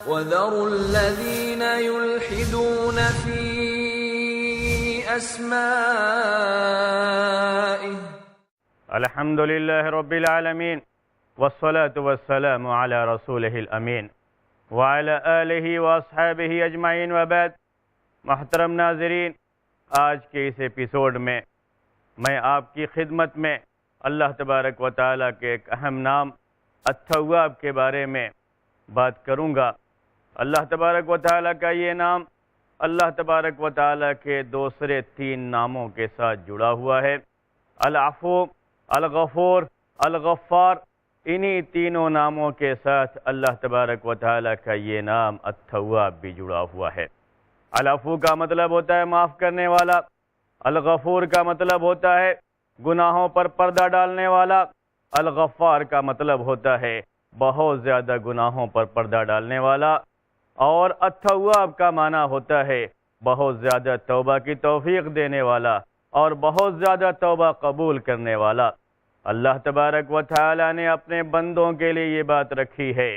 وَذَرُوا الَّذِينَ يُلْحِدُونَ فِي أَسْمَائِهِ الحمد للہ رب العالمین والصلاة والسلام علی رسولہ الامین وعلی آلہ واصحابہ اجمعین وبعد۔ محترم ناظرین، آج کے اس ایپیسوڈ میں میں آپ کی خدمت میں اللہ تبارک و تعالیٰ کے ایک اہم نام التواب کے بارے میں بات کروں گا۔ اللہ تبارک و تعالیٰ کا یہ نام اللہ تبارک و تعالیٰ کے دوسرے 3 ناموں کے ساتھ جڑا ہوا ہے، العفو، الغفور، الغفار۔ انہی تینوں ناموں کے ساتھ اللہ تبارک و تعالیٰ کا یہ نام التواب بھی جڑا ہوا ہے۔ العفو کا مطلب ہوتا ہے معاف کرنے والا، الغفور کا مطلب ہوتا ہے گناہوں پر پردہ ڈالنے والا، الغفار کا مطلب ہوتا ہے بہت زیادہ گناہوں پر پردہ ڈالنے والا، اور التواب کا معنی ہوتا ہے بہت زیادہ توبہ کی توفیق دینے والا اور بہت زیادہ توبہ قبول کرنے والا۔ اللہ تبارک و تعالیٰ نے اپنے بندوں کے لیے یہ بات رکھی ہے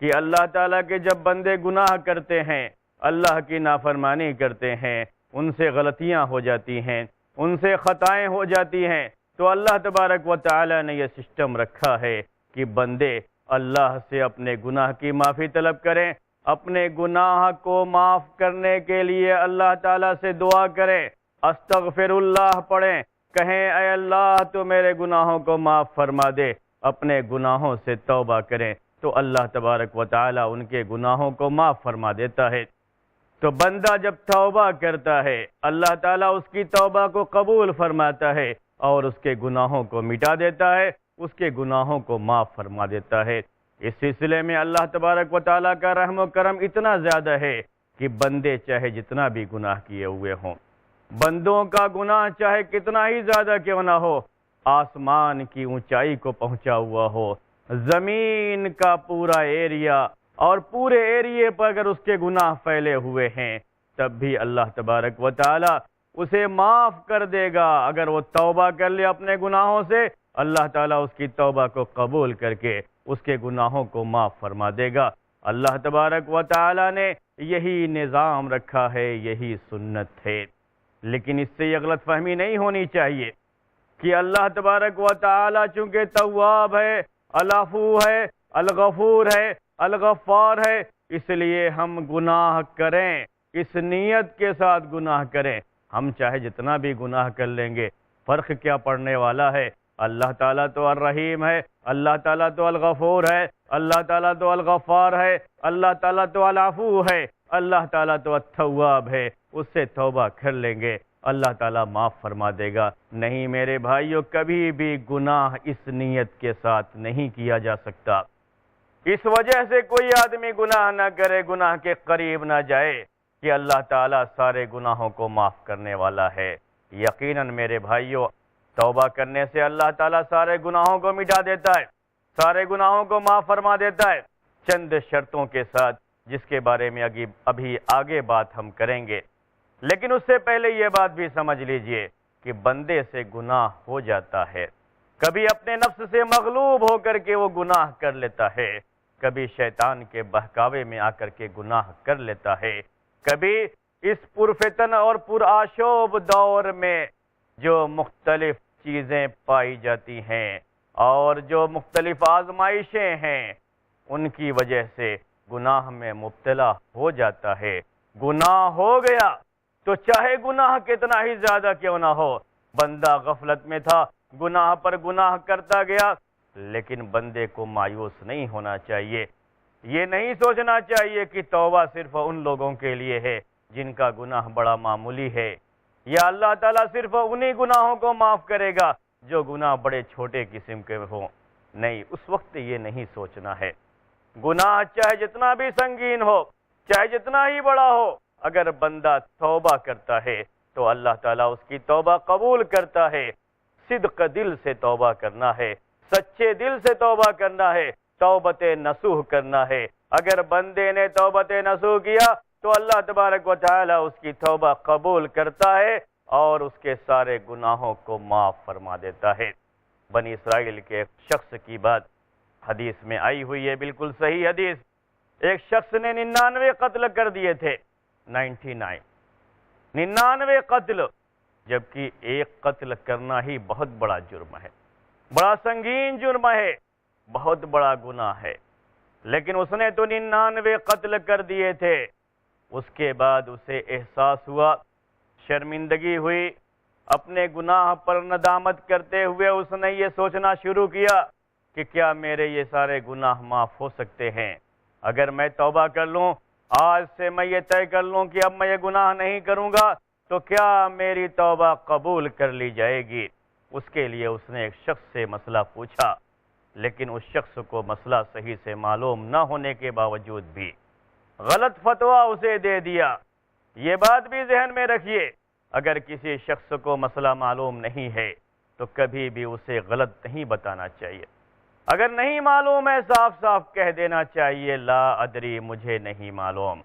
کہ اللہ تعالیٰ کے جب بندے گناہ کرتے ہیں، اللہ کی نافرمانی کرتے ہیں، ان سے غلطیاں ہو جاتی ہیں، ان سے خطائیں ہو جاتی ہیں، تو اللہ تبارک و تعالیٰ نے یہ سسٹم رکھا ہے کہ بندے اللہ سے اپنے گناہ کی معافی طلب کریں، اپنے گناہ کو معاف کرنے کے لیے اللہ تعالیٰ سے دعا کریں، استغفر اللہ پڑھیں، کہیں اے اللہ تو میرے گناہوں کو معاف فرما دے، اپنے گناہوں سے توبہ کریں تو اللہ تبارک و تعالیٰ ان کے گناہوں کو معاف فرما دیتا ہے۔ تو بندہ جب توبہ کرتا ہے، اللہ تعالیٰ اس کی توبہ کو قبول فرماتا ہے اور اس کے گناہوں کو مٹا دیتا ہے، اس کے گناہوں کو معاف فرما دیتا ہے۔ اس سلسلے میں اللہ تبارک و تعالیٰ کا رحم و کرم اتنا زیادہ ہے کہ بندے چاہے جتنا بھی گناہ کیے ہوئے ہوں، بندوں کا گناہ چاہے کتنا ہی زیادہ کیوں نہ ہو، آسمان کی اونچائی کو پہنچا ہوا ہو، زمین کا پورا ایریا اور پورے ایریے پر اگر اس کے گناہ پھیلے ہوئے ہیں، تب بھی اللہ تبارک و تعالیٰ اسے معاف کر دے گا۔ اگر وہ توبہ کر لے اپنے گناہوں سے، اللہ تعالیٰ اس کی توبہ کو قبول کر کے اس کے گناہوں کو معاف فرما دے گا۔ اللہ تبارک و تعالیٰ نے یہی نظام رکھا ہے، یہی سنت ہے۔ لیکن اس سے یہ غلط فہمی نہیں ہونی چاہیے کہ اللہ تبارک و تعالیٰ چونکہ تواب ہے، العفو ہے، الغفور ہے، الغفار ہے، اس لیے ہم گناہ کریں، اس نیت کے ساتھ گناہ کریں، ہم چاہے جتنا بھی گناہ کر لیں گے، فرق کیا پڑنے والا ہے؟ اللہ تعالیٰ تو الرحیم ہے، اللہ تعالیٰ تو الغفور ہے، اللہ تعالیٰ تو الغفار ہے، اللہ تعالیٰ تو العفو ہے، اللہ تعالیٰ تو التواب ہے۔ اس سے توبہ کر لیں گے، اللہ تعالیٰ معاف فرما دے گا۔ نہیں میرے بھائیوں، کبھی بھی گناہ اس نیت کے ساتھ نہیں کیا جا سکتا۔ اس وجہ سے کوئی آدمی گناہ نہ کرے، گناہ کے قریب نہ جائے کہ اللہ تعالیٰ سارے گناہوں کو معاف کرنے والا ہے۔ یقیناً میرے بھائیوں، توبہ کرنے سے اللہ تعالیٰ سارے گناہوں کو مٹا دیتا ہے، سارے گناہوں کو معاف فرما دیتا ہے، چند شرطوں کے ساتھ، جس کے بارے میں ابھی آگے بات ہم کریں گے۔ لیکن اس سے پہلے یہ بات بھی سمجھ لیجئے کہ بندے سے گناہ ہو جاتا ہے، کبھی اپنے نفس سے مغلوب ہو کر کے وہ گناہ کر لیتا ہے، کبھی شیطان کے بہکاوے میں آ کر کے گناہ کر لیتا ہے، کبھی اس پرفتن اور پرآشوب دور میں جو مختلف چیزیں پائی جاتی ہیں اور جو مختلف آزمائشیں ہیں، ان کی وجہ سے گناہ میں مبتلا ہو جاتا ہے۔ گناہ ہو گیا تو چاہے گناہ کتنا ہی زیادہ کیوں نہ ہو، بندہ غفلت میں تھا، گناہ پر گناہ کرتا گیا، لیکن بندے کو مایوس نہیں ہونا چاہیے۔ یہ نہیں سوچنا چاہیے کہ توبہ صرف ان لوگوں کے لیے ہے جن کا گناہ بڑا معمولی ہے، یا اللہ تعالیٰ صرف انہی گناہوں کو معاف کرے گا جو گناہ بڑے چھوٹے قسم کے ہوں۔ نہیں، اس وقت یہ نہیں سوچنا ہے۔ گناہ چاہے جتنا بھی سنگین ہو، چاہے جتنا ہی بڑا ہو، اگر بندہ توبہ کرتا ہے تو اللہ تعالیٰ اس کی توبہ قبول کرتا ہے۔ صدق دل سے توبہ کرنا ہے، سچے دل سے توبہ کرنا ہے، توبت نصوح کرنا ہے۔ اگر بندے نے توبت نصوح کیا تو اللہ تبارک و تعالیٰ اس کی توبہ قبول کرتا ہے اور اس کے سارے گناہوں کو معاف فرما دیتا ہے۔ بنی اسرائیل کے ایک شخص کی بات حدیث میں آئی ہوئی ہے، بالکل صحیح حدیث۔ ایک شخص نے 99 قتل کر دیے تھے، 99 قتل، جبکہ ایک قتل کرنا ہی بہت بڑا جرم ہے، بڑا سنگین جرم ہے، بہت بڑا گناہ ہے، لیکن اس نے تو 99 قتل کر دیے تھے۔ اس کے بعد اسے احساس ہوا، شرمندگی ہوئی، اپنے گناہ پر ندامت کرتے ہوئے اس نے یہ سوچنا شروع کیا کہ کیا میرے یہ سارے گناہ معاف ہو سکتے ہیں؟ اگر میں توبہ کر لوں، آج سے میں یہ طے کر لوں کہ اب میں یہ گناہ نہیں کروں گا، تو کیا میری توبہ قبول کر لی جائے گی؟ اس کے لیے اس نے ایک شخص سے مسئلہ پوچھا، لیکن اس شخص کو مسئلہ صحیح سے معلوم نہ ہونے کے باوجود بھی غلط فتویٰ اسے دے دیا۔ یہ بات بھی ذہن میں رکھیے، اگر کسی شخص کو مسئلہ معلوم نہیں ہے تو کبھی بھی اسے غلط نہیں بتانا چاہیے۔ اگر نہیں معلوم ہے، صاف صاف کہہ دینا چاہیے لا ادری، مجھے نہیں معلوم۔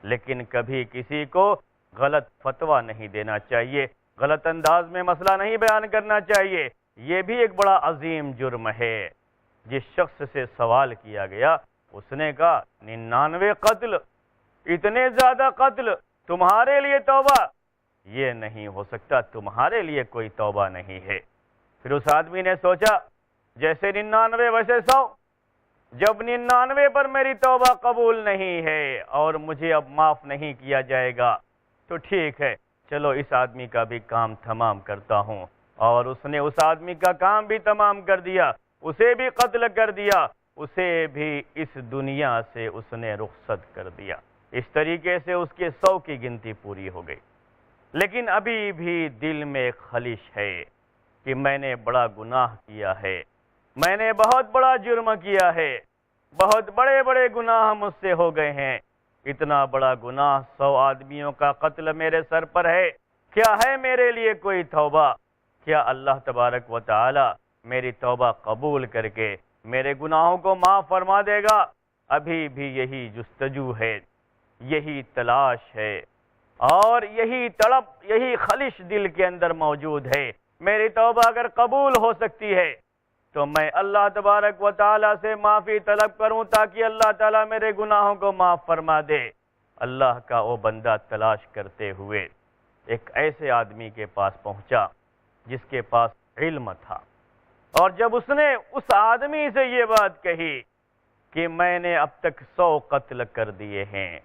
لیکن کبھی کسی کو غلط فتویٰ نہیں دینا چاہیے، غلط انداز میں مسئلہ نہیں بیان کرنا چاہیے۔ یہ بھی ایک بڑا عظیم جرم ہے۔ جس شخص سے سوال کیا گیا اس نے کہا 99 قتل، اتنے زیادہ قتل، تمہارے لیے توبہ؟ یہ نہیں ہو سکتا، تمہارے لیے کوئی توبہ نہیں ہے۔ پھر اس آدمی نے سوچا جیسے 99 ویسے 100، جب 99 پر میری توبہ قبول نہیں ہے اور مجھے اب معاف نہیں کیا جائے گا تو ٹھیک ہے، چلو اس آدمی کا بھی کام تمام کرتا ہوں۔ اور اس نے اس آدمی کا کام بھی تمام کر دیا، اسے بھی قتل کر دیا، اسے بھی اس دنیا سے اس نے رخصت کر دیا۔ اس طریقے سے اس کے 100 کی گنتی پوری ہو گئی۔ لیکن ابھی بھی دل میں ایک خلش ہے کہ میں نے بڑا گناہ کیا ہے، میں نے بہت بڑا جرم کیا ہے، بہت بڑے بڑے گناہ مجھ سے ہو گئے ہیں۔ اتنا بڑا گناہ، 100 آدمیوں کا قتل میرے سر پر ہے، کیا ہے میرے لیے کوئی توبہ؟ کیا اللہ تبارک و تعالی میری توبہ قبول کر کے میرے گناہوں کو معاف فرما دے گا؟ ابھی بھی یہی جستجو ہے، یہی تلاش ہے، اور یہی تڑپ، یہی خلش دل کے اندر موجود ہے۔ میری توبہ اگر قبول ہو سکتی ہے تو میں اللہ تبارک و تعالیٰ سے معافی طلب کروں تاکہ اللہ تعالیٰ میرے گناہوں کو معاف فرما دے۔ اللہ کا وہ بندہ تلاش کرتے ہوئے ایک ایسے آدمی کے پاس پہنچا جس کے پاس علم تھا، اور جب اس نے اس آدمی سے یہ بات کہی کہ میں نے اب تک 100 قتل کر دیے ہیں،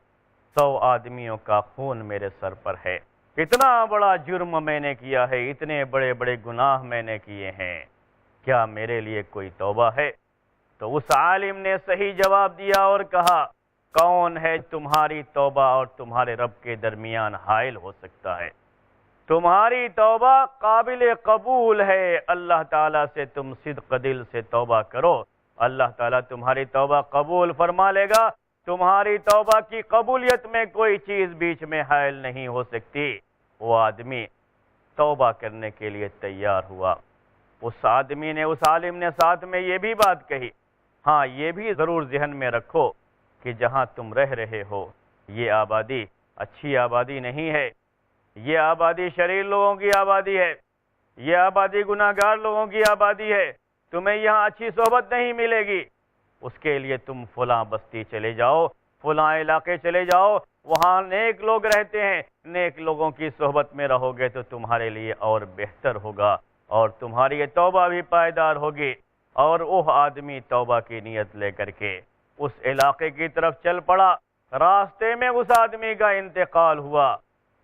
100 آدمیوں کا خون میرے سر پر ہے، اتنا بڑا جرم میں نے کیا ہے، اتنے بڑے بڑے گناہ میں نے کیے ہیں، کیا میرے لیے کوئی توبہ ہے؟ تو اس عالم نے صحیح جواب دیا اور کہا کون ہے تمہاری توبہ اور تمہارے رب کے درمیان حائل ہو سکتا ہے؟ تمہاری توبہ قابل قبول ہے، اللہ تعالیٰ سے تم صدق دل سے توبہ کرو، اللہ تعالیٰ تمہاری توبہ قبول فرما لے گا۔ تمہاری توبہ کی قبولیت میں کوئی چیز بیچ میں حائل نہیں ہو سکتی۔ وہ آدمی توبہ کرنے کے لیے تیار ہوا۔ اس آدمی نے، اس عالم نے ساتھ میں یہ بھی بات کہی، ہاں یہ بھی ضرور ذہن میں رکھو کہ جہاں تم رہ رہے ہو یہ آبادی اچھی آبادی نہیں ہے، یہ آبادی شریر لوگوں کی آبادی ہے، یہ آبادی گناہگار لوگوں کی آبادی ہے، تمہیں یہاں اچھی صحبت نہیں ملے گی، اس کے لیے تم فلاں بستی چلے جاؤ، فلاں علاقے چلے جاؤ، وہاں نیک لوگ رہتے ہیں، نیک لوگوں کی صحبت میں رہو گے تو تمہارے لیے اور بہتر ہوگا اور تمہاری یہ توبہ بھی پائیدار ہوگی۔ اور وہ آدمی توبہ کی نیت لے کر کے اس علاقے کی طرف چل پڑا۔ راستے میں اس آدمی کا انتقال ہوا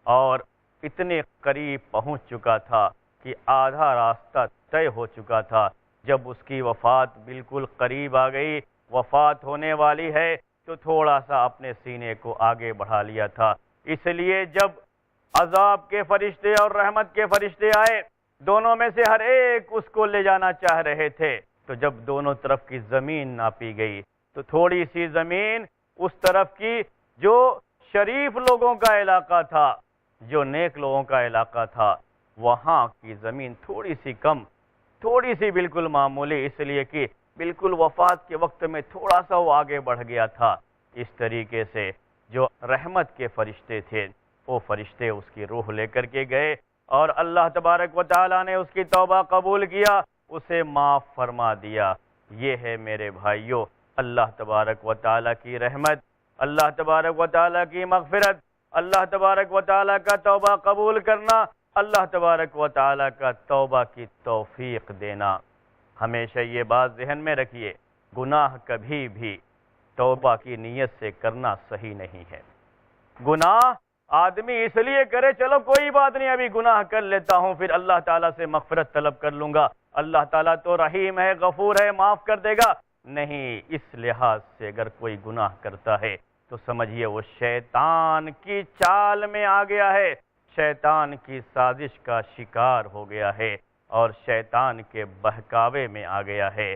اور اتنے قریب پہنچ چکا تھا کہ آدھا راستہ طے ہو چکا تھا۔ جب اس کی وفات بالکل قریب آ گئی، وفات ہونے والی ہے، تو تھوڑا سا اپنے سینے کو آگے بڑھا لیا تھا۔ اس لیے جب عذاب کے فرشتے اور رحمت کے فرشتے آئے، دونوں میں سے ہر ایک اس کو لے جانا چاہ رہے تھے، تو جب دونوں طرف کی زمین ناپی گئی تو تھوڑی سی زمین اس طرف کی جو شریف لوگوں کا علاقہ تھا، جو نیک لوگوں کا علاقہ تھا، وہاں کی زمین تھوڑی سی کم، تھوڑی سی بالکل معمولی، اس لیے کہ بالکل وفات کے وقت میں تھوڑا سا وہ آگے بڑھ گیا تھا۔ اس طریقے سے جو رحمت کے فرشتے تھے وہ فرشتے اس کی روح لے کر کے گئے اور اللہ تبارک و تعالیٰ نے اس کی توبہ قبول کیا، اسے معاف فرما دیا۔ یہ ہے میرے بھائیوں اللہ تبارک و تعالیٰ کی رحمت، اللہ تبارک و تعالیٰ کی مغفرت، اللہ تبارک و تعالیٰ کا توبہ قبول کرنا، اللہ تبارک و تعالیٰ کا توبہ کی توفیق دینا۔ ہمیشہ یہ بات ذہن میں رکھیے، گناہ کبھی بھی توبہ کی نیت سے کرنا صحیح نہیں ہے۔ گناہ آدمی اس لیے کرے چلو کوئی بات نہیں ابھی گناہ کر لیتا ہوں پھر اللہ تعالیٰ سے مغفرت طلب کر لوں گا، اللہ تعالیٰ تو رحیم ہے، غفور ہے، معاف کر دے گا۔ نہیں، اس لحاظ سے اگر کوئی گناہ کرتا ہے تو سمجھیے وہ شیطان کی چال میں آ گیا ہے، شیطان کی سازش کا شکار ہو گیا ہے اور شیطان کے بہکاوے میں آ گیا ہے۔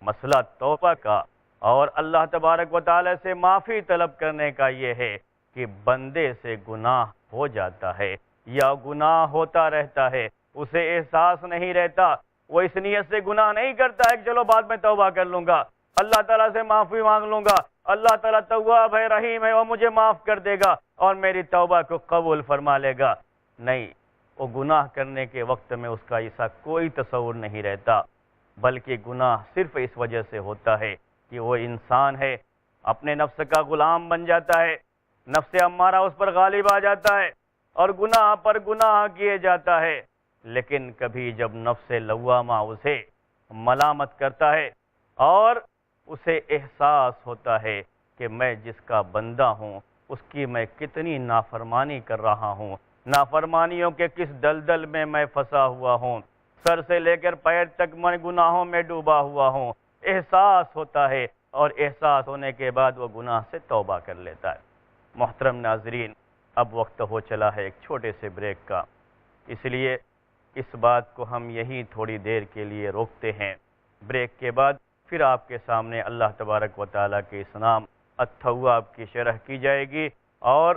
مسئلہ توبہ کا اور اللہ تبارک و تعالی سے معافی طلب کرنے کا یہ ہے کہ بندے سے گناہ ہو جاتا ہے یا گناہ ہوتا رہتا ہے، اسے احساس نہیں رہتا، وہ اس نیت سے گناہ نہیں کرتا ہے کہ چلو بعد میں توبہ کر لوں گا، اللہ تعالیٰ سے معافی مانگ لوں گا، اللہ تعالیٰ تواب ہے، رحیم ہے، وہ مجھے معاف کر دے گا اور میری توبہ کو قبول فرما لے گا۔ نہیں، وہ گناہ کرنے کے وقت میں اس کا ایسا کوئی تصور نہیں رہتا، بلکہ گناہ صرف اس وجہ سے ہوتا ہے کہ وہ انسان ہے، اپنے نفس کا غلام بن جاتا ہے، نفس امارہ اس پر غالب آ جاتا ہے اور گناہ پر گناہ کیے جاتا ہے۔ لیکن کبھی جب نفس لوامہ اسے ملامت کرتا ہے اور اسے احساس ہوتا ہے کہ میں جس کا بندہ ہوں اس کی میں کتنی نافرمانی کر رہا ہوں، نافرمانیوں کے کس دلدل میں میں پھنسا ہوا ہوں، سر سے لے کر پیر تک میں گناہوں میں ڈوبا ہوا ہوں، احساس ہوتا ہے اور احساس ہونے کے بعد وہ گناہ سے توبہ کر لیتا ہے۔ محترم ناظرین، اب وقت ہو چلا ہے ایک چھوٹے سے بریک کا، اس لیے اس بات کو ہم یہیں تھوڑی دیر کے لیے روکتے ہیں۔ بریک کے بعد پھر آپ کے سامنے اللہ تبارک و تعالیٰ کے اس نام التواب کی شرح کی جائے گی اور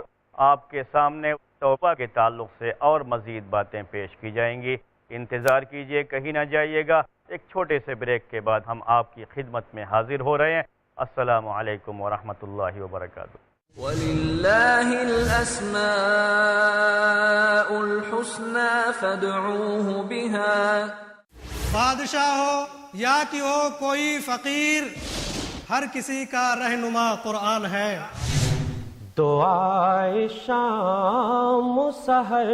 آپ کے سامنے توبہ کے تعلق سے اور مزید باتیں پیش کی جائیں گی۔ انتظار کیجئے، کہیں نہ جائیے گا، ایک چھوٹے سے بریک کے بعد ہم آپ کی خدمت میں حاضر ہو رہے ہیں۔ السلام علیکم ورحمۃ اللہ وبرکاتہ۔ وَلِلَّهِ الْأَسْمَاءُ الْحُسْنَى فَادْعُوهُ بِهَا۔ بادشاہ ہو یا کہ ہو کوئی فقیر، ہر کسی کا رہنما قرآن ہے۔ دعائے شام و سحر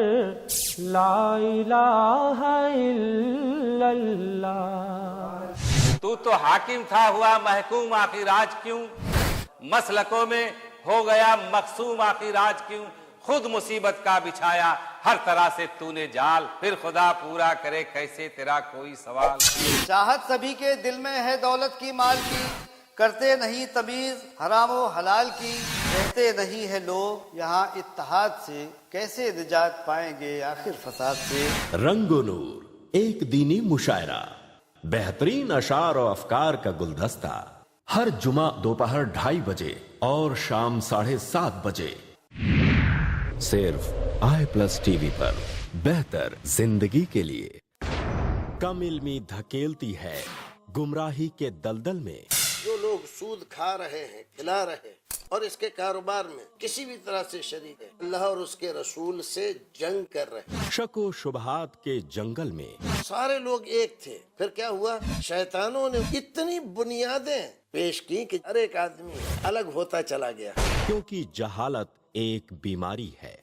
لا الہ الا اللہ۔ تو حاکم تھا ہوا محکوم، آخر آج کیوں مسلکوں میں ہو گیا مقسوم، آخر آج کیوں خود مصیبت کا بچھایا، ہر طرح سے تو نے جال، پھر خدا پورا کرے کیسے تیرا کوئی سوال۔ چاہت سبھی کے دل میں ہے دولت کی، مال کی، کرتے نہیں تمیز حرام و حلال کی، رہتے نہیں ہے لوگ یہاں اتحاد سے، کیسے نجات پائیں گے آخر فساد سے۔ رنگ و نور ایک دینی مشاعرہ، بہترین اشعار و افکار کا گلدستہ، ہر جمعہ دوپہر 2:30 بجے اور شام 7:30 بجے، صرف i+TV پر، بہتر زندگی کے لیے۔ کم علمی دھکیلتی ہے گمراہی کے دلدل میں۔ جو لوگ سود کھا رہے ہیں، کھلا رہے ہیں اور اس کے کاروبار میں کسی بھی طرح سے شریک ہے، اللہ اور اس کے رسول سے جنگ کر رہے ہیں۔ شک و شبہات کے جنگل میں سارے لوگ ایک تھے، پھر کیا ہوا؟ شیطانوں نے اتنی بنیادیں پیش کی کہ ہر ایک آدمی الگ ہوتا چلا گیا، کیونکہ جہالت ایک بیماری ہے۔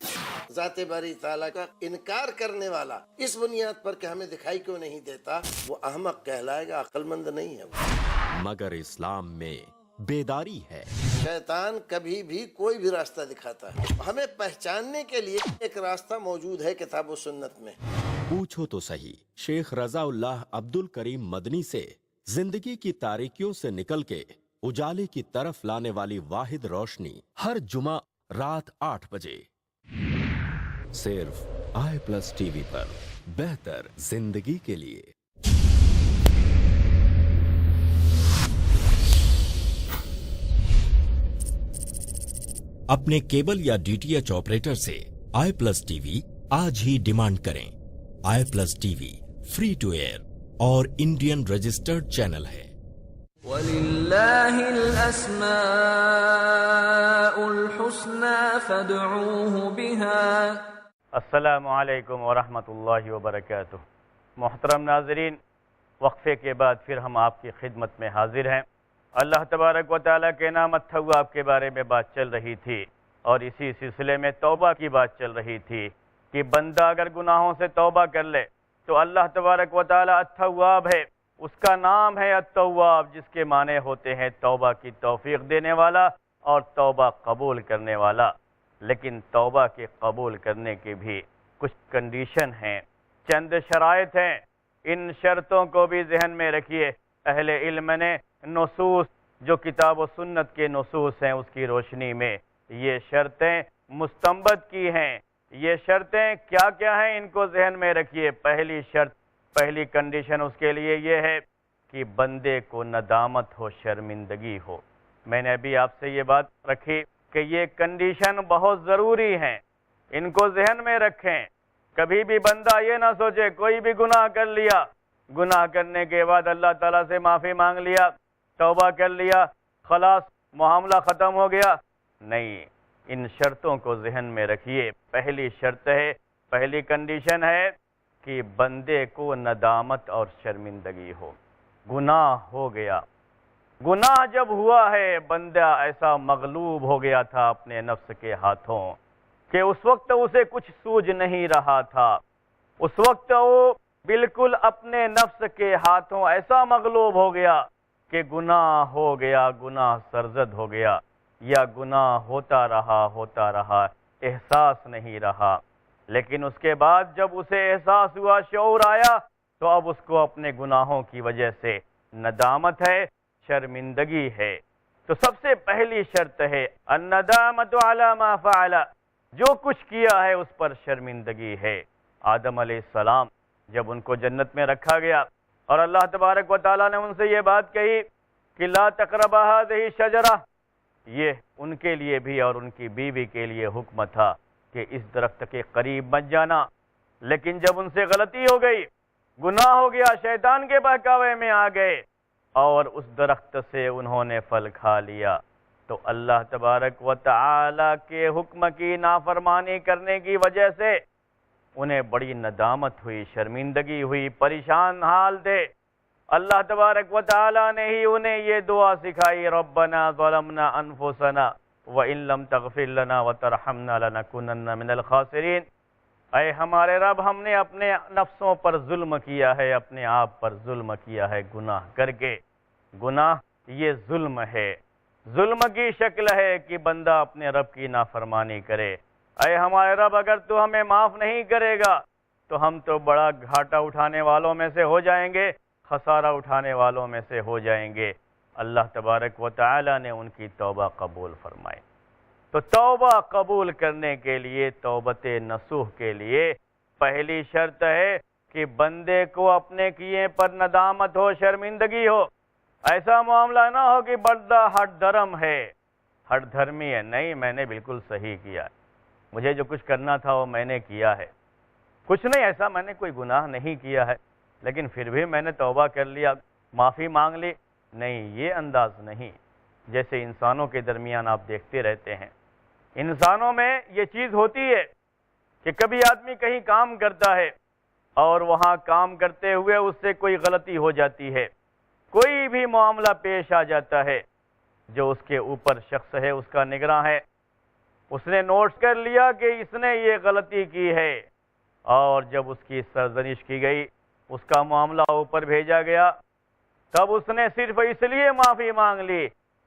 ذات باری تعالیٰ کا انکار کرنے والا اس بنیاد پر کہ ہمیں دکھائی کیوں نہیں دیتا، وہ احمق کہلائے گا، عقل مند نہیں ہے وہ۔ مگر اسلام میں بیداری ہے۔ شیطان کبھی بھی کوئی بھی راستہ دکھاتا ہے، ہمیں پہچاننے کے لیے ایک راستہ موجود ہے کتاب و سنت میں۔ پوچھو تو صحیح شیخ رضا اللہ عبد الکریم مدنی سے، زندگی کی تاریکیوں سے نکل کے اجالے کی طرف لانے والی واحد روشنی، ہر جمعہ رات 8 بجے، صرف i+TV پر، بہتر زندگی کے لیے۔ اپنے کیبل یا DTH آپریٹر سے i+TV آج ہی ڈیمانڈ کریں۔ i+TV فری ٹو ایئر اور انڈین رجسٹرڈ چینل ہے۔ وَلِلَّهِ الْأَسْمَاءُ الْحُسْنَى فَادْعُوهُ بِهَا۔ السلام علیکم ورحمۃ اللہ وبرکاتہ۔ محترم ناظرین، وقفے کے بعد پھر ہم آپ کی خدمت میں حاضر ہیں اللہ تبارک و تعالیٰ کے نام التواب کے بارے میں بات چل رہی تھی، اور اسی سلسلے میں توبہ کی بات چل رہی تھی کہ بندہ اگر گناہوں سے توبہ کر لے تو اللہ تبارک و تعالیٰ التواب ہے، اس کا نام ہے التواب، جس کے معنی ہوتے ہیں توبہ کی توفیق دینے والا اور توبہ قبول کرنے والا۔ لیکن توبہ کے قبول کرنے کے بھی کچھ کنڈیشن ہیں، چند شرائط ہیں، ان شرطوں کو بھی ذہن میں رکھیے۔ اہل علم نے نصوص جو کتاب و سنت کے نصوص ہیں اس کی روشنی میں یہ شرطیں مستنبط کی ہیں۔ یہ شرطیں کیا کیا ہیں ان کو ذہن میں رکھیے۔ پہلی شرط، پہلی کنڈیشن اس کے لیے یہ ہے کہ بندے کو ندامت ہو، شرمندگی ہو۔ میں نے ابھی آپ سے یہ بات رکھی کہ یہ کنڈیشن بہت ضروری ہیں، ان کو ذہن میں رکھیں۔ کبھی بھی بندہ یہ نہ سوچے کوئی بھی گناہ کر لیا، گناہ کرنے کے بعد اللہ تعالیٰ سے معافی مانگ لیا، توبہ کر لیا، خلاص معاملہ ختم ہو گیا۔ نہیں، ان شرطوں کو ذہن میں رکھیے۔ پہلی شرط ہے، پہلی کنڈیشن ہے کہ بندے کو ندامت اور شرمندگی ہو۔ گناہ ہو گیا، گناہ جب ہوا ہے، بندہ ایسا مغلوب ہو گیا تھا اپنے نفس کے ہاتھوں کہ اس وقت اسے کچھ سوجھ نہیں رہا تھا، اس وقت وہ بالکل اپنے نفس کے ہاتھوں ایسا مغلوب ہو گیا کہ گناہ ہو گیا، گناہ سرزد ہو گیا، یا گناہ ہوتا رہا، احساس نہیں رہا۔ لیکن اس کے بعد جب اسے احساس ہوا، شعور آیا، تو اب اس کو اپنے گناہوں کی وجہ سے ندامت ہے، شرمندگی ہے۔ تو سب سے پہلی شرط ہے الندامت علی ما فعل، جو کچھ کیا ہے اس پر شرمندگی ہے۔ آدم علیہ السلام جب ان کو جنت میں رکھا گیا اور اللہ تبارک و تعالیٰ نے ان سے یہ بات کہی کہ لا تقربا هذه الشجرہ، یہ ان کے لیے بھی اور ان کی بیوی کے لیے حکم تھا کہ اس درخت کے قریب مت جانا۔ لیکن جب ان سے غلطی ہو گئی، گناہ ہو گیا، شیطان کے بہکاوے میں آ گئے اور اس درخت سے انہوں نے پھل کھا لیا، تو اللہ تبارک و تعالی کے حکم کی نافرمانی کرنے کی وجہ سے انہیں بڑی ندامت ہوئی، شرمندگی ہوئی، پریشان حال تھے۔ اللہ تبارک و تعالی نے ہی انہیں یہ دعا سکھائی، ربنا ظلمنا انفسنا وان لم تغفر لنا وترحمنا لنکونن من الخاسرین، اے ہمارے رب، ہم نے اپنے نفسوں پر ظلم کیا ہے، اپنے آپ پر ظلم کیا ہے گناہ کر کے۔ گناہ یہ ظلم ہے، ظلم کی شکل ہے کہ بندہ اپنے رب کی نافرمانی کرے۔ اے ہمارے رب، اگر تو ہمیں معاف نہیں کرے گا تو ہم تو بڑا گھاٹا اٹھانے والوں میں سے ہو جائیں گے، خسارہ اٹھانے والوں میں سے ہو جائیں گے۔ اللہ تبارک و تعالی نے ان کی توبہ قبول فرمائی۔ تو توبہ قبول کرنے کے لیے، توبت نصوح کے لیے پہلی شرط ہے کہ بندے کو اپنے کیے پر ندامت ہو، شرمندگی ہو۔ ایسا معاملہ نہ ہو کہ بندہ ہٹ دھرم ہے، ہٹ دھرمی ہے، نہیں میں نے بالکل صحیح کیا، مجھے جو کچھ کرنا تھا وہ میں نے کیا ہے، کچھ نہیں ایسا میں نے کوئی گناہ نہیں کیا ہے، لیکن پھر بھی میں نے توبہ کر لیا، معافی مانگ لی۔ نہیں، یہ انداز نہیں۔ جیسے انسانوں کے درمیان آپ دیکھتے رہتے ہیں، انسانوں میں یہ چیز ہوتی ہے کہ کبھی آدمی کہیں کام کرتا ہے اور وہاں کام کرتے ہوئے اس سے کوئی غلطی ہو جاتی ہے، کوئی بھی معاملہ پیش آ جاتا ہے، جو اس کے اوپر شخص ہے، اس کا نگراں ہے، اس نے نوٹ کر لیا کہ اس نے یہ غلطی کی ہے، اور جب اس کی سرزنش کی گئی، اس کا معاملہ اوپر بھیجا گیا، تب اس نے صرف اس لیے معافی مانگ لی،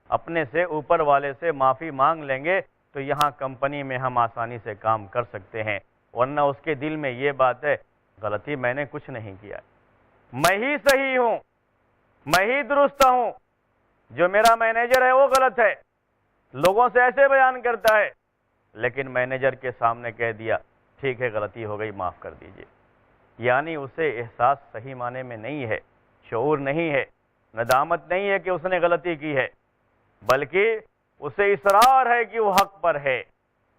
اپنے سے اوپر والے سے معافی مانگ لیں گے تو یہاں کمپنی میں ہم آسانی سے کام کر سکتے ہیں، ورنہ اس کے دل میں یہ بات ہے غلطی میں نے کچھ نہیں کیا، میں ہی صحیح ہوں، میں ہی درست ہوں، جو میرا مینیجر ہے وہ غلط ہے، لوگوں سے ایسے بیان کرتا ہے، لیکن مینیجر کے سامنے کہہ دیا ٹھیک ہے غلطی ہو گئی معاف کر دیجئے، یعنی اسے احساس صحیح معنی میں نہیں ہے، شعور نہیں ہے، ندامت نہیں ہے کہ اس نے غلطی کی ہے، بلکہ اسے اصرار ہے کہ وہ حق پر ہے،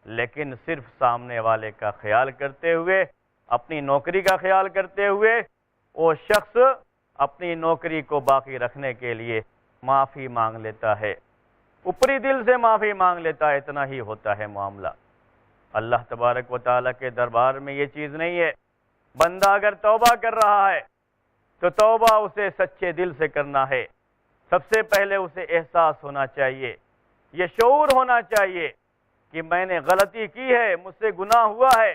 لیکن صرف سامنے والے کا خیال کرتے ہوئے، اپنی نوکری کا خیال کرتے ہوئے، وہ شخص اپنی نوکری کو باقی رکھنے کے لیے معافی مانگ لیتا ہے، اوپری دل سے معافی مانگ لیتا ہے، اتنا ہی ہوتا ہے معاملہ۔ اللہ تبارک و تعالیٰ کے دربار میں یہ چیز نہیں ہے۔ بندہ اگر توبہ کر رہا ہے تو توبہ اسے سچے دل سے کرنا ہے، سب سے پہلے اسے احساس ہونا چاہیے، یہ شعور ہونا چاہیے کہ میں نے غلطی کی ہے، مجھ سے گناہ ہوا ہے،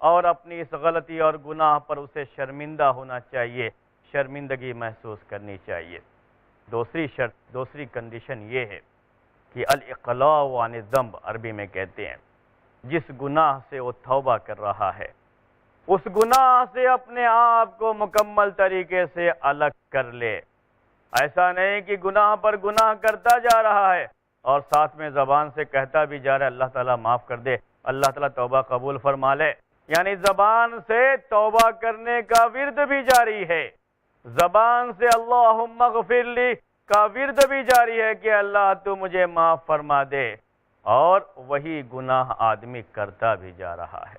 اور اپنی اس غلطی اور گناہ پر اسے شرمندہ ہونا چاہیے، شرمندگی محسوس کرنی چاہیے۔ دوسری شرط، دوسری کنڈیشن یہ ہے کہ الاقلاع عن الذنب عربی میں کہتے ہیں، جس گناہ سے وہ توبہ کر رہا ہے اس گناہ سے اپنے آپ کو مکمل طریقے سے الگ کر لے۔ ایسا نہیں کہ گناہ پر گناہ کرتا جا رہا ہے اور ساتھ میں زبان سے کہتا بھی جا رہا ہے اللہ تعالیٰ معاف کر دے، اللہ تعالیٰ توبہ قبول فرما لے، یعنی زبان سے توبہ کرنے کا ورد بھی جاری ہے، زبان سے اللہم اغفر لی کا ورد بھی جاری ہے کہ اللہ تو مجھے معاف فرما دے، اور وہی گناہ آدمی کرتا بھی جا رہا ہے۔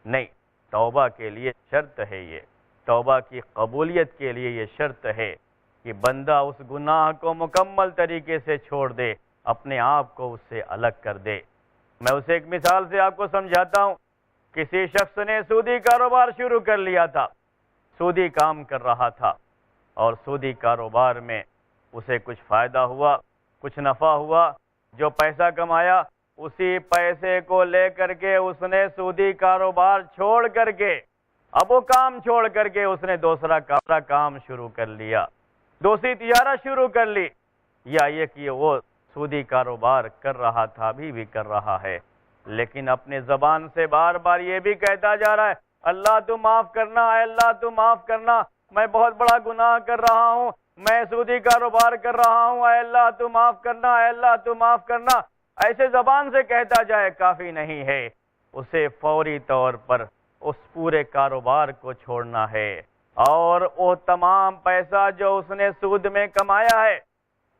نہیں، توبہ کے لیے شرط ہے، یہ توبہ کی قبولیت کے لیے یہ شرط ہے کہ بندہ اس گناہ کو مکمل طریقے سے چھوڑ دے، اپنے آپ کو اس سے الگ کر دے۔ میں اسے ایک مثال سے آپ کو سمجھاتا ہوں۔ کسی شخص نے سودی کاروبار شروع کر لیا تھا، سودی کام کر رہا تھا، اور سودی کاروبار میں اسے کچھ فائدہ ہوا، کچھ نفع ہوا، جو پیسہ کمایا اسی پیسے کو لے کر کے اس نے سودی کاروبار چھوڑ کر کے، اب وہ کام چھوڑ کر کے اس نے دوسرا کام شروع کر لیا، دوسری تجارت شروع کر لی، یا یہ کہ وہ سودی کاروبار کر رہا تھا، ابھی بھی کر رہا ہے، لیکن اپنے زبان سے بار بار یہ بھی کہتا جا رہا ہے اللہ تو معاف کرنا، اے اللہ تو معاف کرنا، میں بہت بڑا گناہ کر رہا ہوں، میں سودی کاروبار کر رہا ہوں، اے اللہ تو معاف کرنا، اے اللہ تو معاف کرنا۔ ایسے زبان سے کہتا جائے کافی نہیں ہے، اسے فوری طور پر اس پورے کاروبار کو چھوڑنا ہے، اور وہ تمام پیسہ جو اس نے سود میں کمایا ہے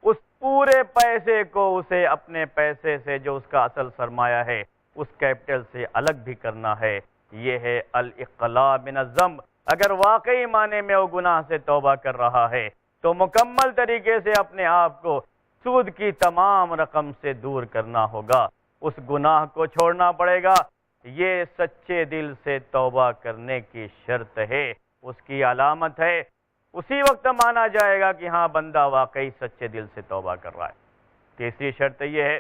اس پورے پیسے کو اسے اپنے پیسے سے جو اس کا اصل سرمایہ ہے اس کیپٹل سے الگ بھی کرنا ہے۔ یہ ہے الاقلاع من الذنب۔ اگر واقعی معنی میں وہ گناہ سے توبہ کر رہا ہے تو مکمل طریقے سے اپنے آپ کو سود کی تمام رقم سے دور کرنا ہوگا، اس گناہ کو چھوڑنا پڑے گا۔ یہ سچے دل سے توبہ کرنے کی شرط ہے، اس کی علامت ہے، اسی وقت مانا جائے گا کہ ہاں بندہ واقعی سچے دل سے توبہ کر رہا ہے۔ تیسری شرط یہ ہے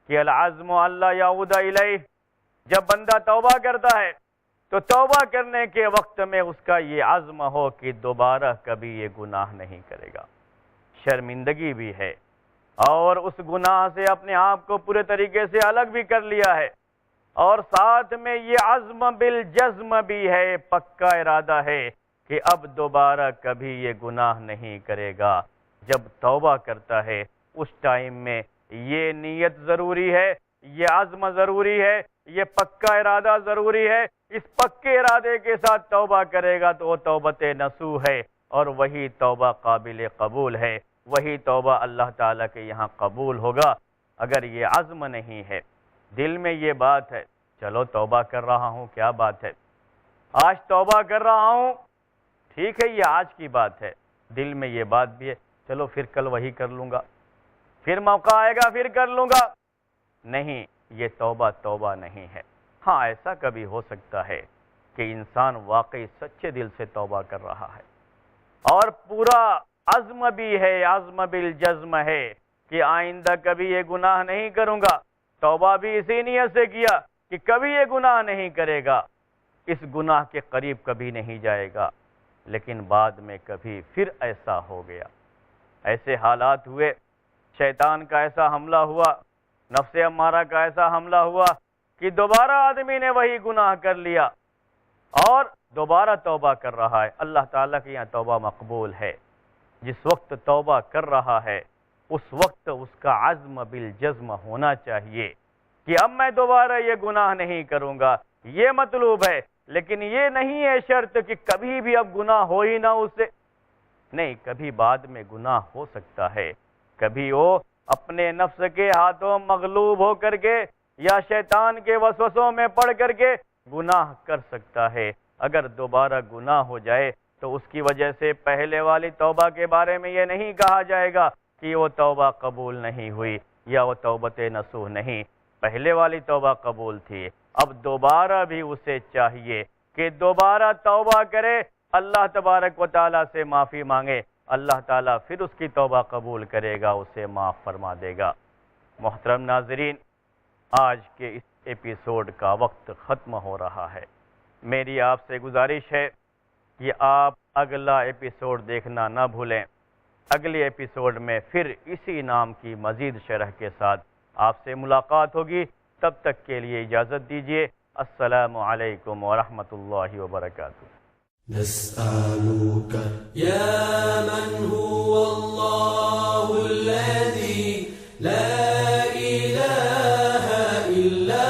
کہ العزم اللہ یعود الیہ، جب بندہ توبہ کرتا ہے تو توبہ کرنے کے وقت میں اس کا یہ عزم ہو کہ دوبارہ کبھی یہ گناہ نہیں کرے گا، شرمندگی بھی ہے، اور اس گناہ سے اپنے آپ کو پورے طریقے سے الگ بھی کر لیا ہے، اور ساتھ میں یہ عزم بالجزم بھی ہے، پکا ارادہ ہے کہ اب دوبارہ کبھی یہ گناہ نہیں کرے گا۔ جب توبہ کرتا ہے اس ٹائم میں یہ نیت ضروری ہے، یہ عزم ضروری ہے، یہ پکا ارادہ ضروری ہے۔ اس پکے ارادے کے ساتھ توبہ کرے گا تو وہ توبت نصوح ہے، اور وہی توبہ قابل قبول ہے، وہی توبہ اللہ تعالیٰ کے یہاں قبول ہوگا۔ اگر یہ عزم نہیں ہے، دل میں یہ بات ہے چلو توبہ کر رہا ہوں، کیا بات ہے، آج توبہ کر رہا ہوں، ٹھیک ہے یہ آج کی بات ہے، دل میں یہ بات بھی ہے چلو پھر کل وہی کر لوں گا، پھر موقع آئے گا پھر کر لوں گا، نہیں، یہ توبہ نہیں ہے۔ ہاں ایسا کبھی ہو سکتا ہے کہ انسان واقعی سچے دل سے توبہ کر رہا ہے اور پورا عزم بھی ہے، عزم بالجزم ہے کہ آئندہ کبھی یہ گناہ نہیں کروں گا، توبہ بھی اسی نیت سے کیا کہ کبھی یہ گناہ نہیں کرے گا، اس گناہ کے قریب کبھی نہیں جائے گا، لیکن بعد میں کبھی پھر ایسا ہو گیا، ایسے حالات ہوئے، شیطان کا ایسا حملہ ہوا، نفس امارہ کا ایسا حملہ ہوا کہ دوبارہ آدمی نے وہی گناہ کر لیا اور دوبارہ توبہ کر رہا ہے۔ اللہ تعالیٰ کے یہاں توبہ مقبول ہے۔ جس وقت توبہ کر رہا ہے اس وقت اس کا عزم بالجزم ہونا چاہیے کہ اب میں دوبارہ یہ گناہ نہیں کروں گا، یہ مطلوب ہے، لیکن یہ نہیں ہے شرط کہ کبھی بھی اب گناہ ہو ہی نہ اس سے، نہیں، کبھی بعد میں گناہ ہو سکتا ہے، کبھی وہ اپنے نفس کے ہاتھوں مغلوب ہو کر کے یا شیطان کے وسوسوں میں پڑ کر کے گناہ کر سکتا ہے۔ اگر دوبارہ گناہ ہو جائے تو اس کی وجہ سے پہلے والی توبہ کے بارے میں یہ نہیں کہا جائے گا کہ وہ توبہ قبول نہیں ہوئی یا وہ توبت نصوح نہیں، پہلے والی توبہ قبول تھی، اب دوبارہ بھی اسے چاہیے کہ دوبارہ توبہ کرے، اللہ تبارک و تعالیٰ سے معافی مانگے، اللہ تعالیٰ پھر اس کی توبہ قبول کرے گا، اسے معاف فرما دے گا۔ محترم ناظرین، آج کے اس ایپیسوڈ کا وقت ختم ہو رہا ہے۔ میری آپ سے گزارش ہے کہ آپ اگلا ایپیسوڈ دیکھنا نہ بھولیں۔ اگلے ایپیسوڈ میں پھر اسی نام کی مزید شرح کے ساتھ آپ سے ملاقات ہوگی۔ تب تک کے لیے اجازت دیجیے۔ السلام علیکم ورحمۃ اللہ وبرکاتہ۔ نسألك يا من هو الله الذي لا إله إلا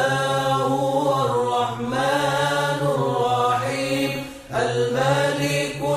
هو الرحمن الرحيم الملك